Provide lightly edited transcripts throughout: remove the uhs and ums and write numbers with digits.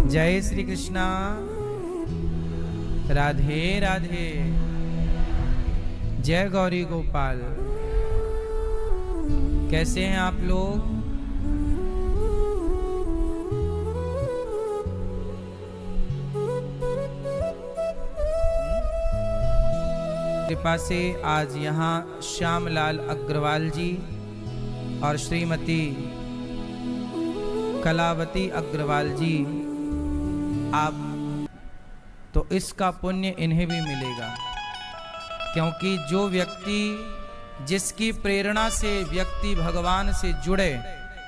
जय श्री कृष्णा। राधे राधे। जय गौरी गोपाल। कैसे हैं आप लोग? कृपा से आज यहाँ श्यामलाल अग्रवाल जी और श्रीमती कलावती अग्रवाल जी, आप तो इसका पुण्य इन्हें भी मिलेगा, क्योंकि जो व्यक्ति जिसकी प्रेरणा से व्यक्ति भगवान से जुड़े,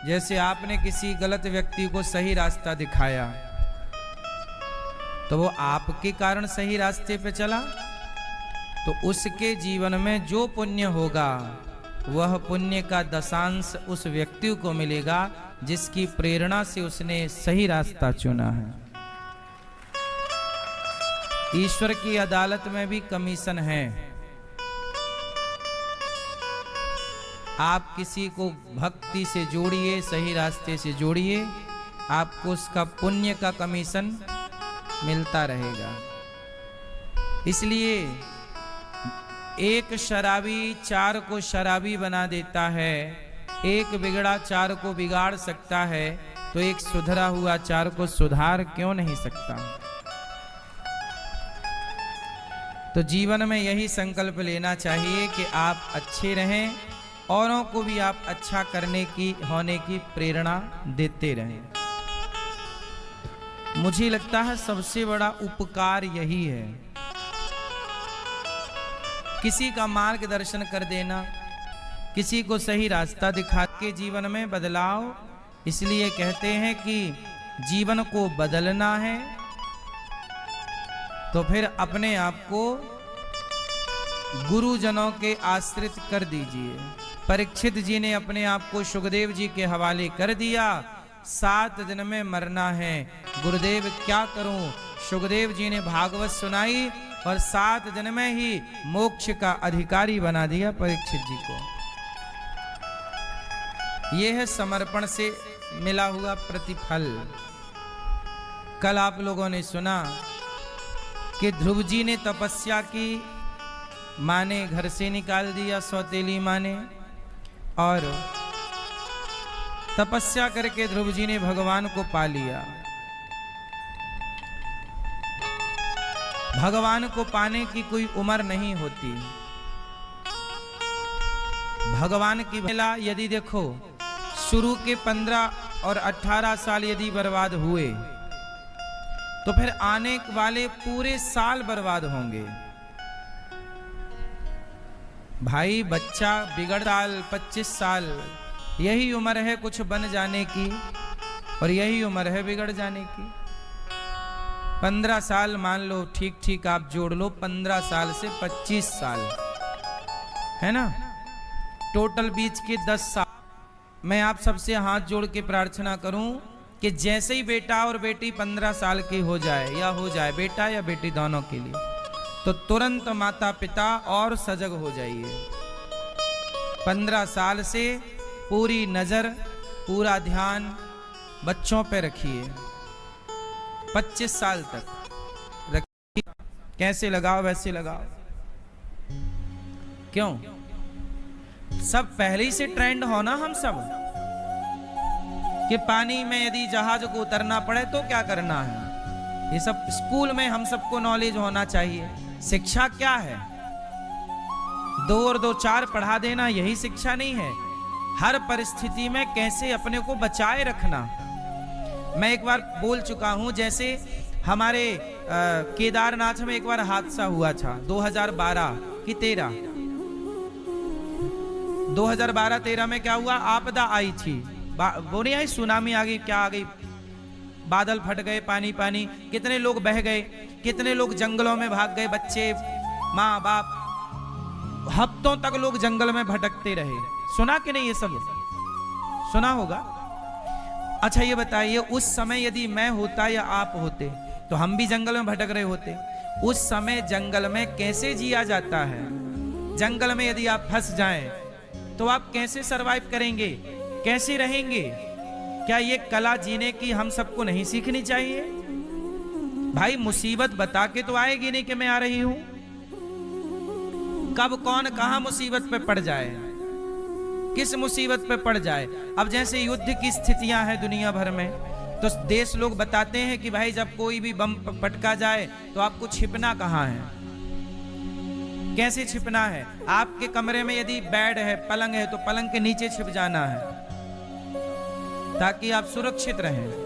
जैसे आपने किसी गलत व्यक्ति को सही रास्ता दिखाया तो वो आपके कारण सही रास्ते पे चला, तो उसके जीवन में जो पुण्य होगा वह पुण्य का दशांश उस व्यक्ति को मिलेगा जिसकी प्रेरणा से उसने सही रास्ता चुना है। ईश्वर की अदालत में भी कमीशन है। आप किसी को भक्ति से जोड़िए, सही रास्ते से जोड़िए, आपको उसका पुण्य का कमीशन मिलता रहेगा। इसलिए एक शराबी चार को शराबी बना देता है, एक बिगड़ा चार को बिगाड़ सकता है, तो एक सुधरा हुआ चार को सुधार क्यों नहीं सकता? तो जीवन में यही संकल्प लेना चाहिए कि आप अच्छे रहें, औरों को भी आप अच्छा करने की होने की प्रेरणा देते रहें। मुझे लगता है सबसे बड़ा उपकार यही है, किसी का मार्गदर्शन कर देना, किसी को सही रास्ता दिखा के जीवन में बदलाव। इसलिए कहते हैं कि जीवन को बदलना है तो फिर अपने आप को गुरुजनों के आश्रित कर दीजिए। परीक्षित जी ने अपने आप को सुखदेव जी के हवाले कर दिया। 7 दिन में मरना है, गुरुदेव क्या करूं? सुखदेव जी ने भागवत सुनाई और 7 दिन में ही मोक्ष का अधिकारी बना दिया परीक्षित जी को। यह है समर्पण से मिला हुआ प्रतिफल। कल आप लोगों ने सुना कि ध्रुव जी ने तपस्या की, माँ ने घर से निकाल दिया, सौतेली माँ ने, और तपस्या करके ध्रुव जी ने भगवान को पा लिया। भगवान को पाने की कोई उम्र नहीं होती। भगवान की मेला यदि देखो, शुरू के 15 और 18 साल यदि बर्बाद हुए तो फिर आने वाले पूरे साल बर्बाद होंगे। भाई बच्चा बिगड़ साल 25 साल, यही उम्र है कुछ बन जाने की, और यही उम्र है बिगड़ जाने की। 15 साल मान लो, ठीक ठीक आप जोड़ लो, 15 साल से 25 साल है ना, टोटल बीच के 10 साल। मैं आप सबसे हाथ जोड़ के प्रार्थना करूं कि जैसे ही बेटा और बेटी 15 साल की हो जाए, या हो जाए बेटा या बेटी दोनों के लिए, तो तुरंत माता पिता और सजग हो जाइए। 15 साल से पूरी नजर, पूरा ध्यान बच्चों पे रखिए। 25 साल तक रखिए। कैसे लगाओ वैसे लगाओ। क्यों? सब पहले ही से ट्रेंड हो ना, हम सब कि पानी में यदि जहाज को उतरना पड़े तो क्या करना है। ये सब स्कूल में हम सबको नॉलेज होना चाहिए। शिक्षा क्या है? 2 और 2 4 पढ़ा देना, यही शिक्षा नहीं है। हर परिस्थिति में कैसे अपने को बचाए रखना। मैं एक बार बोल चुका हूं, जैसे हमारे केदारनाथ में एक बार हादसा हुआ था 2012 की 2012-13 में क्या हुआ? आपदा आई थी। वो नहीं आई, सुनामी आ गई, क्या आ गई, बादल फट गए, पानी पानी, कितने लोग बह गए, कितने लोग जंगलों में भाग गए, बच्चे माँ बाप, हफ्तों तक लोग जंगल में भटकते रहे। सुना कि नहीं? ये सब सुना होगा। अच्छा ये बताइए, उस समय यदि मैं होता या आप होते तो हम भी जंगल में भटक रहे होते। उस समय जंगल में कैसे जिया जाता है? जंगल में यदि आप फंस जाएं तो आप कैसे सरवाइव करेंगे, कैसे रहेंगे? क्या ये कला जीने की हम सबको नहीं सीखनी चाहिए? भाई मुसीबत बता के तो आएगी नहीं कि मैं आ रही हूं। कब कौन कहां मुसीबत पे पड़ जाए, किस मुसीबत पे पड़ जाए। अब जैसे युद्ध की स्थितियां हैं दुनिया भर में, तो देश लोग बताते हैं कि भाई जब कोई भी बम पटका जाए तो आपको छिपना कहां है, कैसे छिपना है। आपके कमरे में यदि बेड है, पलंग है, तो पलंग के नीचे छिप जाना है ताकि आप सुरक्षित रहें।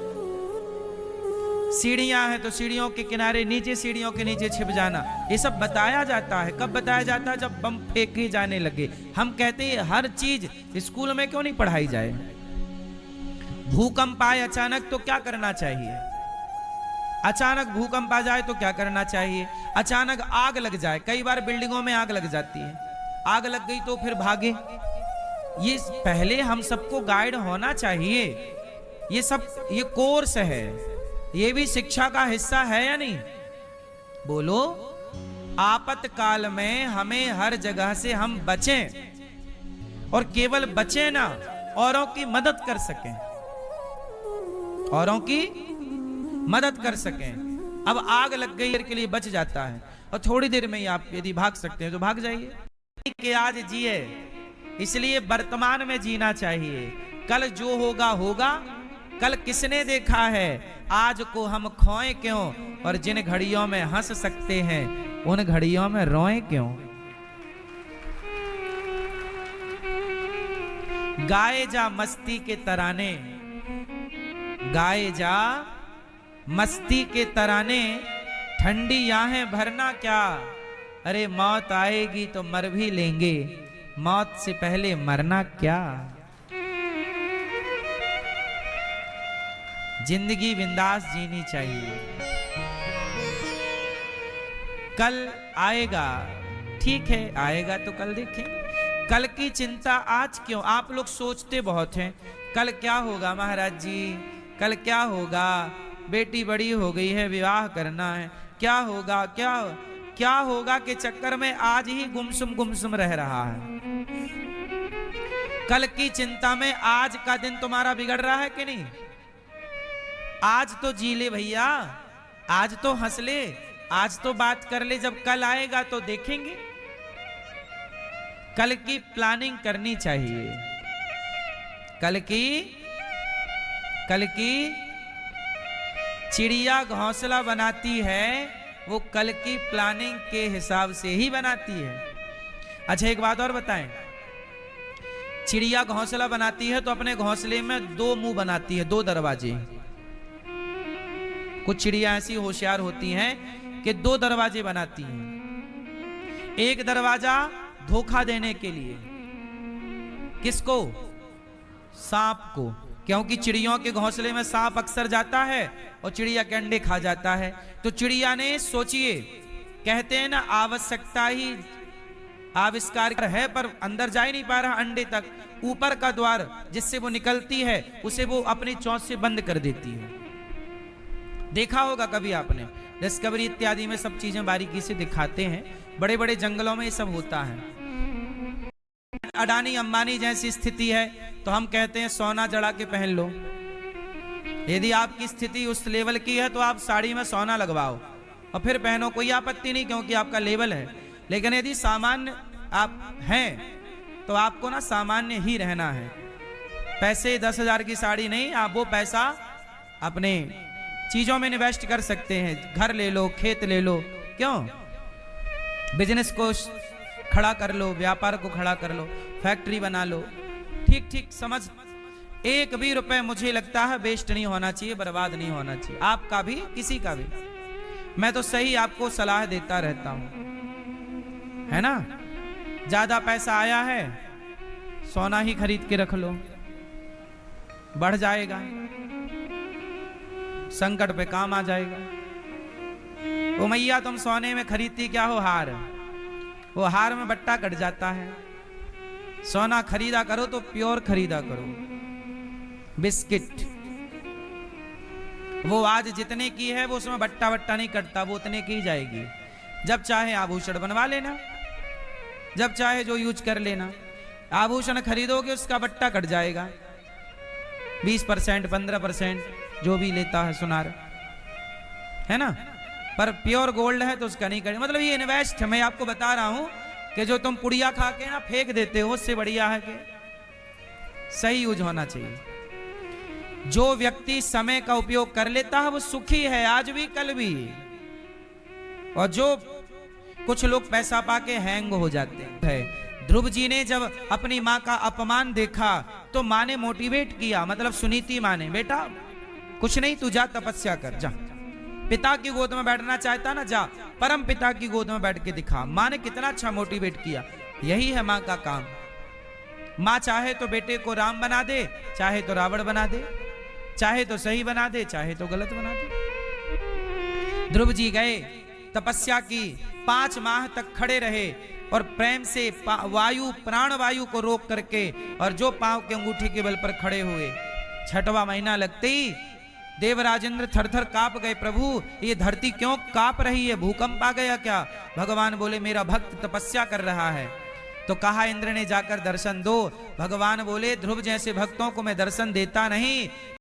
सीढ़ियां हैं तो सीढ़ियों के किनारे नीचे, सीढ़ियों के नीचे छिप जाना। ये सब बताया जाता है। कब बताया जाता है? जब बम फेंके जाने लगे। हम कहते हैं हर चीज स्कूल में क्यों नहीं पढ़ाई जाए। भूकंप आए अचानक तो क्या करना चाहिए, अचानक भूकंप आ जाए तो क्या करना चाहिए, अचानक आग लग जाए। कई बार बिल्डिंगों में आग लग जाती है, आग लग गई तो फिर भागे। ये पहले हम सबको गाइड होना चाहिए। ये सब ये कोर्स है, ये भी शिक्षा का हिस्सा है या नहीं? बोलो। आपातकाल में हमें हर जगह से हम बचें, और केवल बचें ना, औरों की मदद कर सकें, औरों की मदद कर सकें। अब आग लग गई के लिए बच जाता है, और थोड़ी देर में ही आप यदि भाग सकते हैं तो भाग जाइए। कि आज जिए, इसलिए वर्तमान में जीना चाहिए। कल जो होगा होगा। कल किसने देखा है, आज को हम खोएं क्यों, और जिन घड़ियों में हंस सकते हैं उन घड़ियों में रोएं क्यों। गाए जा मस्ती के तराने, गाए जा मस्ती के तराने, ठंडी आहें भरना क्या। अरे मौत आएगी तो मर भी लेंगे, मौत से पहले मरना क्या। जिंदगी बिंदास जीनी चाहिए। कल आएगा, ठीक है, आएगा तो कल देखें। कल की चिंता आज क्यों। आप लोग सोचते बहुत हैं कल क्या होगा महाराज जी, कल क्या होगा, बेटी बड़ी हो गई है, विवाह करना है, क्या होगा, क्या होगा के चक्कर में आज ही गुमसुम रह रहा है। कल की चिंता में आज का दिन तुम्हारा बिगड़ रहा है कि नहीं। आज तो जी ले भैया, आज तो हंस ले, आज तो बात कर ले, जब कल आएगा तो देखेंगे। कल की प्लानिंग करनी चाहिए। कल की चिड़िया घोंसला बनाती है, वो कल की प्लानिंग के हिसाब से ही बनाती है। अच्छा एक बात और बताएं, चिड़िया घोंसला बनाती है तो अपने घोंसले में दो मुंह बनाती है, दो दरवाजे। कुछ चिड़िया ऐसी होशियार होती हैं कि दो दरवाजे बनाती हैं। एक दरवाजा धोखा देने के लिए, किसको? सांप को, क्योंकि चिड़ियों के घोंसले में सांप अक्सर जाता है और चिड़िया के अंडे खा जाता है। तो चिड़िया ने, सोचिए, कहते हैं ना आवश्यकता ही आविष्कार है, पर अंदर जा ही नहीं पा रहा अंडे तक। ऊपर का द्वार जिससे वो निकलती है उसे वो अपनी चोंच से बंद कर देती है। देखा होगा कभी आपने, डिस्कवरी इत्यादि में सब चीजें बारीकी से दिखाते हैं। बड़े बड़े जंगलों में ये सब होता है। अडानी अंबानी जैसी स्थिति है तो हम कहते हैं सोना जड़ा के पहन लो। यदि आपकी स्थिति उस लेवल की है तो आप साड़ी में सोना लगवाओ और फिर पहनो, कोई आपत्ति नहीं, क्योंकि आपका लेवल है। लेकिन यदि सामान्य आप हैं तो आपको ना सामान्य ही रहना है। पैसे 10,000 की साड़ी नहीं, आप वो पैसा अपने चीजों में इन्वेस्ट कर सकते हैं। घर ले लो, खेत ले लो, क्यों, बिजनेस को खड़ा कर लो, व्यापार को खड़ा कर लो, फैक्ट्री बना लो। ठीक ठीक समझ। एक भी रुपए मुझे लगता है वेस्ट नहीं होना चाहिए, बर्बाद नहीं होना चाहिए, आपका भी किसी का भी। मैं तो सही आपको सलाह देता रहता हूं, है ना। ज्यादा पैसा आया है, सोना ही खरीद के रख लो, बढ़ जाएगा, संकट पे काम आ जाएगा। ओ मैया, तुम सोने में खरीदती क्या हो? हार। वो हार में बट्टा कट जाता है। सोना खरीदा करो तो प्योर खरीदा करो। बिस्किट वो आज जितने की है वो उसमें बट्टा बट्टा नहीं कटता, वो उतने की ही जाएगी। जब चाहे आभूषण बनवा लेना, जब चाहे जो यूज कर लेना। आभूषण खरीदोगे उसका बट्टा कट जाएगा, 20%, 15%, जो भी लेता है सुनार, है ना। पर प्योर गोल्ड है तो उसका नहीं करें। मतलब ये इन्वेस्ट, मैं आपको बता रहा हूं कि जो तुम पुड़िया खा के ना फेंक देते हो, उससे बढ़िया है कि सही यूज होना चाहिए। जो व्यक्ति समय का उपयोग कर लेता है वो सुखी है, आज भी कल भी। और जो कुछ लोग पैसा पाके हैंग हो जाते हैं। ध्रुव जी ने जब अपनी माँ का अपमान देखा तो माँ ने मोटिवेट किया, मतलब सुनीति माँ ने, बेटा कुछ नहीं, तू जा तपस्या कर, जा। पिता की गोद में बैठना चाहता ना, जा परम पिता की गोद में बैठ के दिखा। माँ ने कितना अच्छा मोटिवेट किया। यही है माँ का काम। माँ चाहे तो बेटे को राम बना दे, चाहे तो रावण बना दे, चाहे तो सही बना दे, चाहे तो गलत बना दे। ध्रुव जी गए, तपस्या की, 5 माह तक खड़े रहे और प्रेम से वायु, प्राण वायु को रोक करके, और जो पांव के अंगूठे के बल पर खड़े हुए। 6वां महीना लगते ही देवराजेंद्र थर-थर कांप गए। प्रभु ये धरती क्यों कांप रही है, भूकंप आ गया क्या? भगवान बोले मेरा भक्त तपस्या कर रहा है। तो कहा इंद्र ने जाकर दर्शन दो। भगवान बोले ध्रुव जैसे भक्तों को मैं दर्शन देता नहीं,